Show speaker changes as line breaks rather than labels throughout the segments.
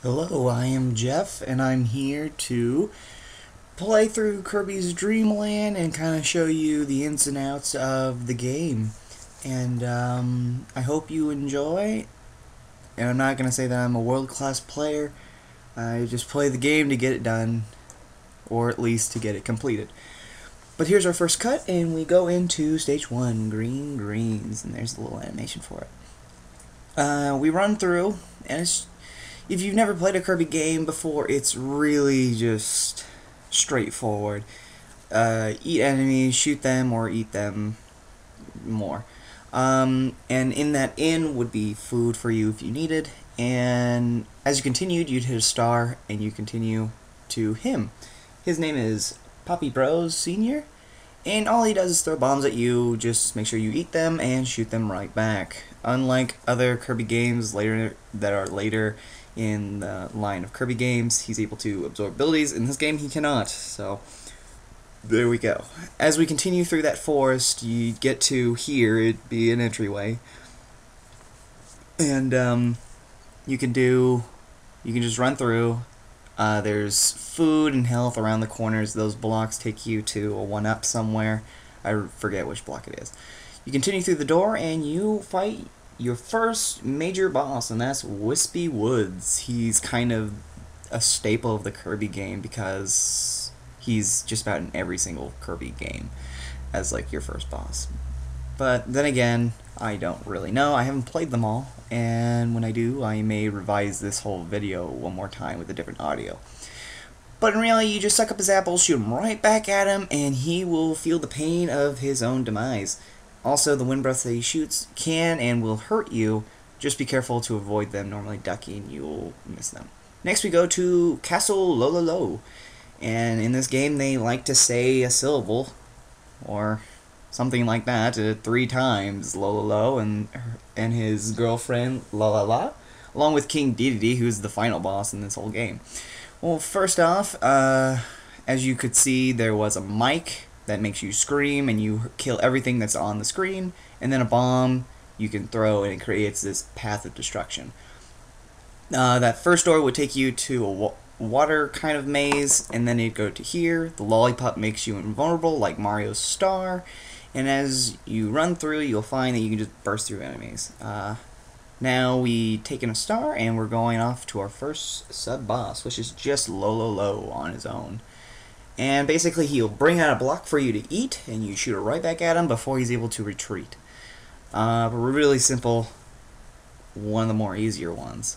Hello, I am Jeff, and I'm here to play through Kirby's Dream Land and kind of show you the ins and outs of the game. And I hope you enjoy. And I'm not going to say that I'm a world-class player. I just play the game to get it done, or at least to get it completed. But here's our first cut, and we go into Stage 1, Green Greens, and there's a little animation for it. We run through, and if you've never played a Kirby game before, it's really just straightforward. Eat enemies, shoot them, or eat them more. And in that inn would be food for you if you needed. And as you continued, you'd hit a star, and you continue to him. His name is Poppy Bros Sr., and all he does is throw bombs at you. Just make sure you eat them and shoot them right back. Unlike other Kirby games that are later in the line of Kirby games, he's able to absorb abilities. In this game, he cannot. So there we go. As we continue through that forest, you get to here. It'd be an entryway, and you can just run through. There's food and health around the corners. Those blocks take you to a 1-up somewhere. I forget which block it is. You continue through the door and you fight your first major boss, and that's Wispy Woods. He's kind of a staple of the Kirby game because he's just about in every single Kirby game as like your first boss. But then again, I don't really know. I haven't played them all, and when I do, I may revise this whole video one more time with a different audio. But in reality, you just suck up his apple, shoot him right back at him, and he will feel the pain of his own demise. Also, the wind breaths that he shoots can and will hurt you. Just be careful to avoid them. Normally ducking, you'll miss them. Next we go to Castle Lololo. And in this game, they like to say a syllable, or something like that, 3 times. Lololo and his girlfriend, La La La, along with King Dedede, who's the final boss in this whole game. Well, first off, as you could see, there was a mic that makes you scream, and you kill everything that's on the screen, and then a bomb you can throw, and it creates this path of destruction. That first door would take you to a water kind of maze, and then you'd go to here. The lollipop makes you invulnerable, like Mario's star, and as you run through, you'll find that you can just burst through enemies. Now we taken a star, and we're going off to our first sub-boss, which is just Lololo on his own. And basically, he'll bring out a block for you to eat, and you shoot it right back at him before he's able to retreat. But we're really simple, one of the more easier ones.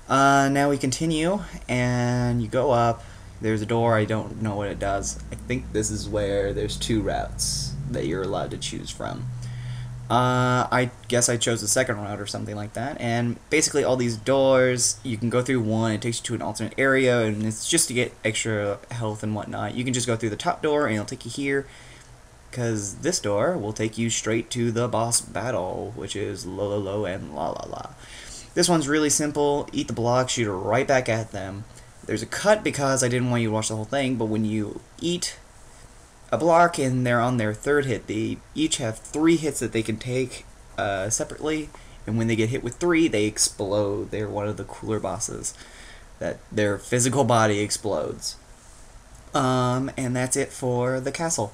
Now we continue, and you go up. There's a door. I don't know what it does. I think this is where there's 2 routes that you're allowed to choose from. I guess I chose the second route or something like that. And basically all these doors, you can go through one, it takes you to an alternate area, and it's just to get extra health and whatnot. You can just go through the top door and it'll take you here, because this door will take you straight to the boss battle, which is Lololo and La La La. This one's really simple. Eat the block, shoot it right back at them. There's a cut because I didn't want you to watch the whole thing, but when you eat a block and they're on their 3rd hit, they each have 3 hits that they can take separately, and when they get hit with 3, they explode. They're one of the cooler bosses, that their physical body explodes. And that's it for the castle.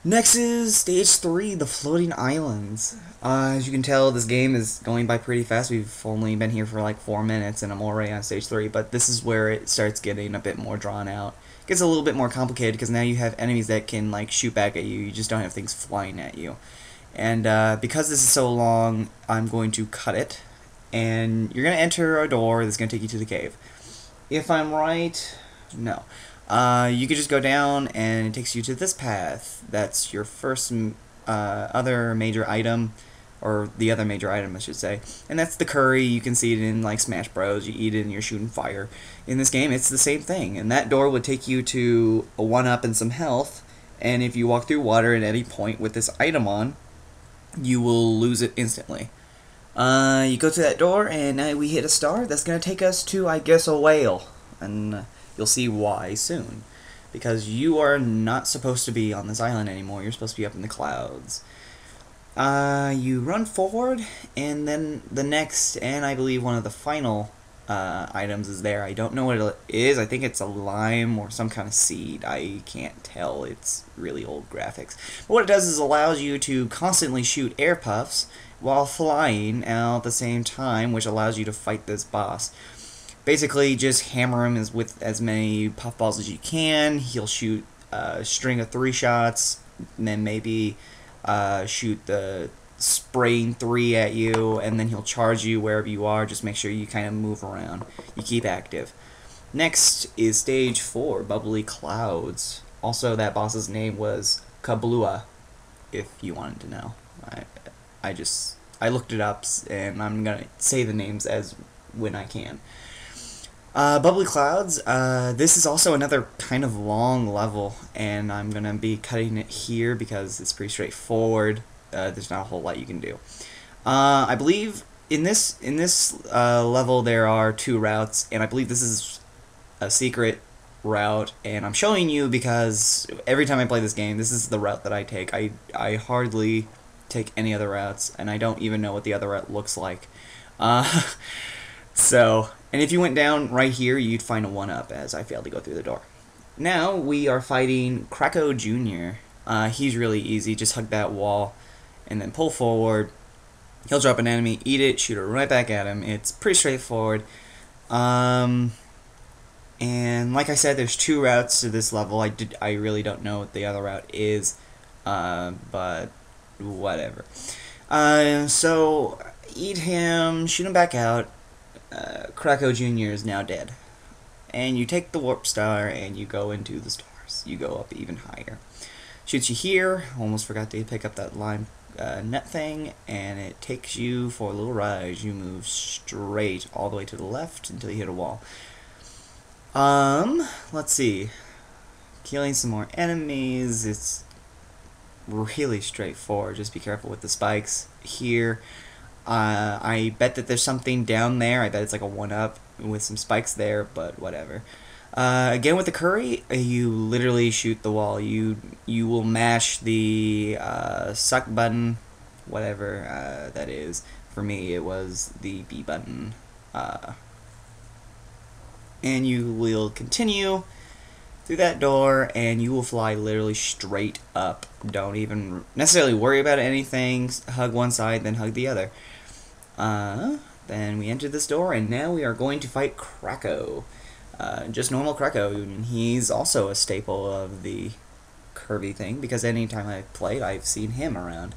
Next is Stage 3, the Floating Islands. As you can tell, this game is going by pretty fast. We've only been here for like 4 minutes, and I'm already on Stage 3, but this is where it starts getting a bit more drawn out. It gets a little bit more complicated, because now you have enemies that can like shoot back at you. You just don't have things flying at you. And because this is so long, I'm going to cut it, and you're going to enter a door that's going to take you to the cave. If I'm right, no. You could just go down, and it takes you to this path. That's your first other major item, or the other major item, I should say. And that's the curry. You can see it in like Smash Bros. You eat it and you're shooting fire. In this game, it's the same thing. And that door would take you to a 1-up and some health. And if you walk through water at any point with this item on, you will lose it instantly. You go to that door, and now we hit a star. That's going to take us to, I guess, a whale. And you'll see why soon. Because you are not supposed to be on this island anymore. You're supposed to be up in the clouds. You run forward, and then the next, and I believe one of the final items is there. I don't know what it is. I think it's a lime or some kind of seed. I can't tell. It's really old graphics. But what it does is allows you to constantly shoot air puffs while flying at the same time, which allows you to fight this boss. Basically, just hammer him with as many puffballs as you can. He'll shoot a string of 3 shots, and then maybe shoot the spraying 3 at you, and then he'll charge you wherever you are. Just make sure you kind of move around. You keep active. Next is stage 4, Bubbly Clouds. Also, that boss's name was Kablua, if you wanted to know. I looked it up, and I'm gonna say the names as when I can. Bubbly Clouds, this is also another kind of long level, and I'm going to be cutting it here because it's pretty straightforward. There's not a whole lot you can do. I believe in this level there are 2 routes, and I believe this is a secret route, and I'm showing you because every time I play this game, this is the route that I take. I hardly take any other routes, and I don't even know what the other route looks like. And if you went down right here, you'd find a 1-up, as I failed to go through the door. Now we are fighting Krakow Jr. He's really easy. Just hug that wall and then pull forward. He'll drop an enemy, eat it, shoot it right back at him. It's pretty straightforward. And like I said, there's 2 routes to this level. I really don't know what the other route is, but whatever. So eat him, shoot him back out. Krakow Jr. is now dead. And you take the warp star and you go into the stars. You go up even higher. Shoots you here. Almost forgot to pick up that lime net thing, and it takes you for a little ride. You move straight all the way to the left until you hit a wall. Let's see. Killing some more enemies. It's really straightforward. Just be careful with the spikes here. I bet that there's something down there. I bet it's like a 1-up with some spikes there, but whatever. Again with the curry, you literally shoot the wall. You will mash the suck button, whatever that is. For me, it was the B button. And you will continue through that door, and you will fly literally straight up. Don't even necessarily worry about anything. Hug one side, then hug the other. Then we enter this door, and now we are going to fight Krakow. Just normal Krakow, and he's also a staple of the Kirby thing, because anytime I've played, I've seen him around.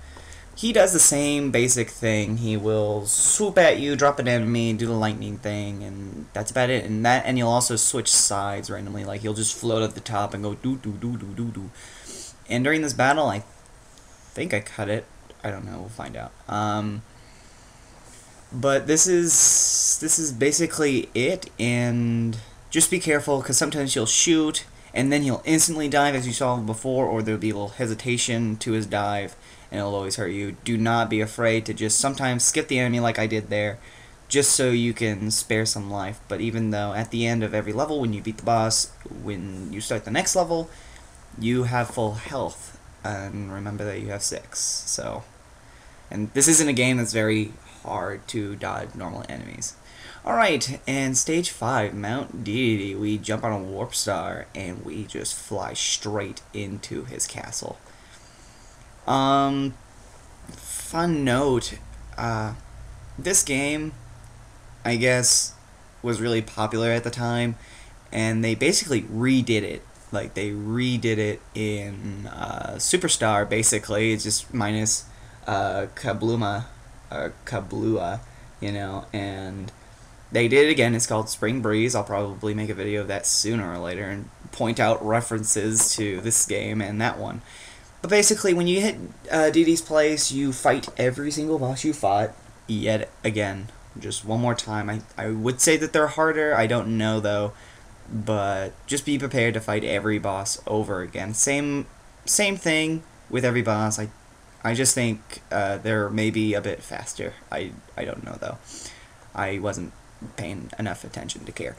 He does the same basic thing. He will swoop at you, drop an enemy, do the lightning thing, and that's about it. And you'll also switch sides randomly, like he'll just float at the top and go do. And during this battle, I think I cut it. I don't know. We'll find out. But this is basically it, and just be careful, because sometimes he'll shoot, and then he'll instantly dive, as you saw before, or there'll be a little hesitation to his dive, and it'll always hurt you. Do not be afraid to just sometimes skip the enemy like I did there, just so you can spare some life. But even though at the end of every level, when you beat the boss, when you start the next level, you have full health, and remember that you have 6. So, and this isn't a game that's very hard to dodge normal enemies. Alright, and stage 5, Mount Deity. We jump on a warp star and we just fly straight into his castle. Fun note, this game, I guess, was really popular at the time, and they basically redid it. Like, they redid it in Superstar, basically. It's just minus Kablua, you know, and they did it again. It's called Spring Breeze. I'll probably make a video of that sooner or later and point out references to this game and that one. But basically, when you hit Deedee's place, you fight every single boss you fought yet again. Just one more time. I would say that they're harder. I don't know, though. But just be prepared to fight every boss over again. Same thing with every boss. I just think they're maybe a bit faster. I don't know, though. I wasn't paying enough attention to care.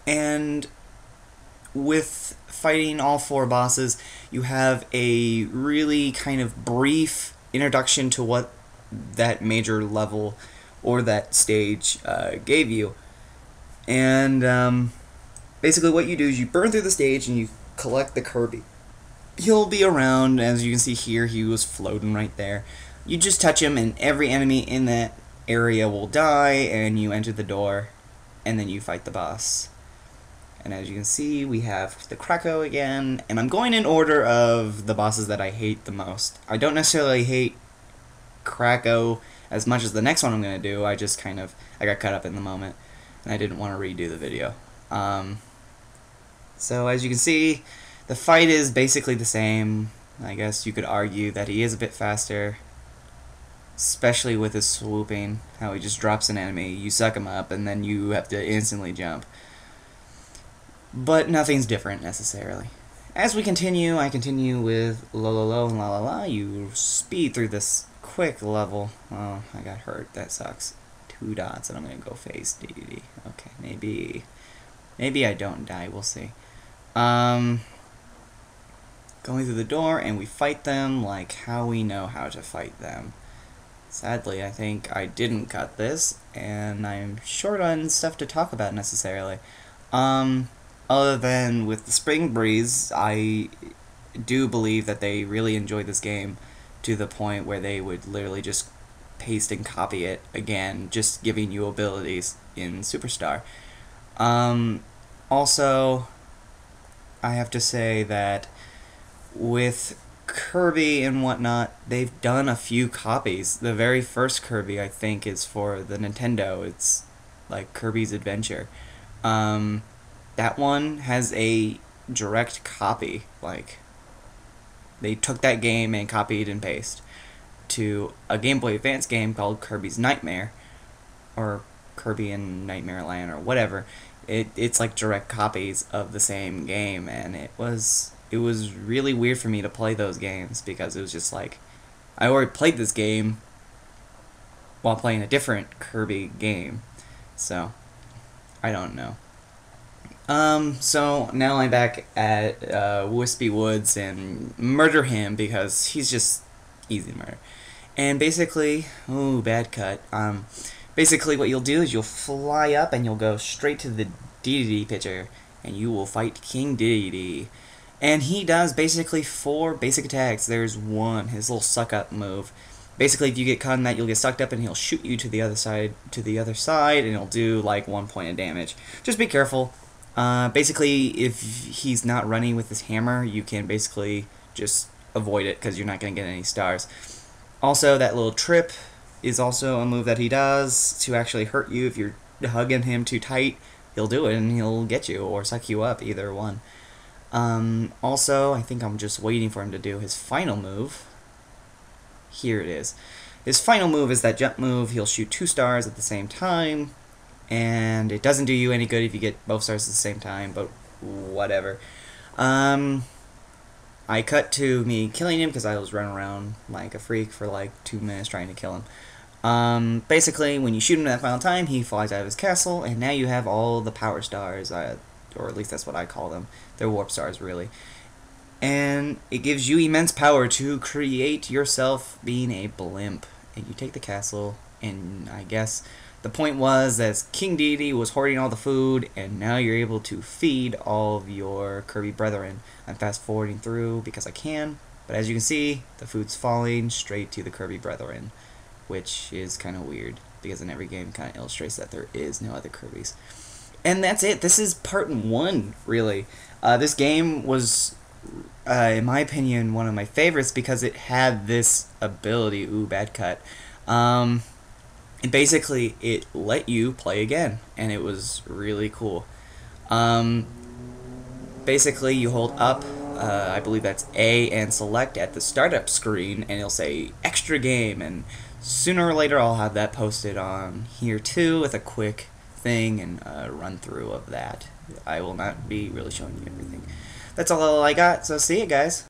And with fighting all 4 bosses, you have a really kind of brief introduction to what that major level or that stage gave you. And basically what you do is you burn through the stage and you collect the Kirby. He'll be around, as you can see here, he was floating right there. You just touch him and every enemy in that area will die, and you enter the door, and then you fight the boss. And as you can see, we have the Krakow again, and I'm going in order of the bosses that I hate the most. I don't necessarily hate Krakow as much as the next one I'm going to do. I just I got caught up in the moment, and I didn't want to redo the video. So as you can see, the fight is basically the same. I guess you could argue that he is a bit faster, especially with his swooping, how he just drops an enemy, you suck him up, and then you have to instantly jump. But nothing's different, necessarily. As we continue, I continue with lo lo lo and la la la. You speed through this quick level. Oh, I got hurt. That sucks. 2 dots, and I'm gonna go face DDD. Okay, maybe I don't die. We'll see. Going through the door, and we fight them like how we know how to fight them. Sadly, I think I didn't cut this, and I'm short on stuff to talk about necessarily. Other than with the Spring Breeze, I do believe that they really enjoyed this game to the point where they would literally just paste and copy it again, just giving you abilities in Superstar. Also, I have to say that with Kirby and whatnot, they've done a few copies. The very first Kirby, I think, is for the Nintendo. It's like Kirby's Adventure. That one has a direct copy. Like, they took that game and copied and pasted to a Game Boy Advance game called Kirby's Nightmare, or Kirby in Nightmare Land, or whatever. It's like direct copies of the same game, and it was really weird for me to play those games, because it was just like, I already played this game while playing a different Kirby game, so I don't know. So now I'm back at Wispy Woods and murder him because he's just easy to murder. And basically, ooh, bad cut. Basically what you'll do is you'll fly up and you'll go straight to the DDD picture, and you will fight King Dedede. And he does basically 4 basic attacks. There's one, his little suck up move. Basically, if you get caught in that, you'll get sucked up and he'll shoot you to the other side, and he'll do like 1 point of damage. Just be careful. Basically, if he's not running with his hammer, you can basically just avoid it because you're not going to get any stars. Also, that little trip is also a move that he does to actually hurt you. If you're hugging him too tight, he'll do it and he'll get you or suck you up, either one. Also, I think I'm just waiting for him to do his final move. Here it is. His final move is that jump move. He'll shoot 2 stars at the same time, and it doesn't do you any good if you get both stars at the same time, but whatever. I cut to me killing him because I was running around like a freak for like 2 minutes trying to kill him. Basically, when you shoot him that final time, he flies out of his castle, and now you have all the power stars, or at least that's what I call them. They're warp stars, really. And it gives you immense power to create yourself being a blimp. And you take the castle, and I guess the point was that King Dedede was hoarding all the food, and now you're able to feed all of your Kirby brethren. I'm fast forwarding through because I can, but as you can see, the food's falling straight to the Kirby brethren, which is kind of weird, because in every game kind of illustrates that there is no other Kirbys. And that's it. This is part 1, really. This game was, in my opinion, one of my favorites because it had this ability. Ooh, bad cut. And basically, it let you play again, and it was really cool. Basically, you hold up, I believe that's A, and select at the startup screen, and it'll say extra game, and sooner or later I'll have that posted on here too with a quick thing and a run through of that. I will not be really showing you everything. That's all I got, so see you guys.